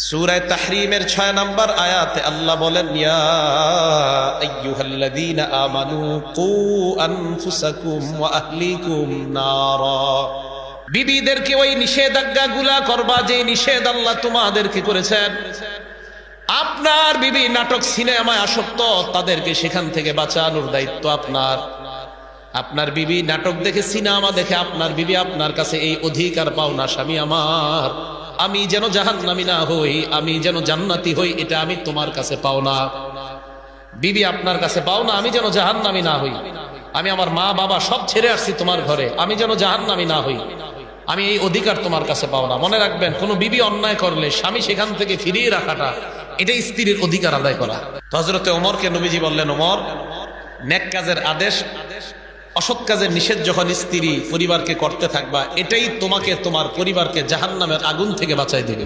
সূরা তাহরীমের 6 নম্বর আয়াতে আল্লাহ বলেন, ইয়া আইয়ুহাল্লাযীনা আমানু কু আনফুসাকুম ওয়া আহলিকুম নারা। বিবিদেরকে ওই নিষেধাজ্ঞাগুলা করবা যে নিষেধ আল্লাহ তোমাদেরকে করেছেন। আপনার বিবি নাটক সিনেমায় আসক্ত, তাদেরকে সেখান থেকে বাঁচানোর দায়িত্ব আপনার। আপনার বিবি নাটক দেখে, সিনেমা দেখে, আপনার বিবি আপনার কাছে এই অধিকার পাওনা, স্বামী আমার আমি যেন জাহান্নামী না হই, আমি যেন জান্নাতি হই, এটা আমি তোমার কাছে পাও না। বিবি আপনার কাছে পাও না, আমি যেন জাহান্নামী না হই। আমি আমার মা বাবা সব ছেড়ে আসছি তোমার ঘরে, আমি যেন জাহান্নামী না হই, আমি এই অধিকার তোমার কাছে পাও না। মনে রাখবেন, কোন বিবি অন্যায় করলে স্বামী সেখান থেকে ফিরিয়ে রাখাটা, এটাই স্ত্রীর অধিকার আদায় করা। হযরতে ওমরকে নবীজি বললেন, ওমর, নেক কাজের আদেশ, অসৎ কাজের নিষেধ যখন স্ত্রী পরিবারকে করতে থাকবা, এটাই তোমাকে, তোমার পরিবারকে জাহান্নামের আগুন থেকে বাঁচাই দেবে।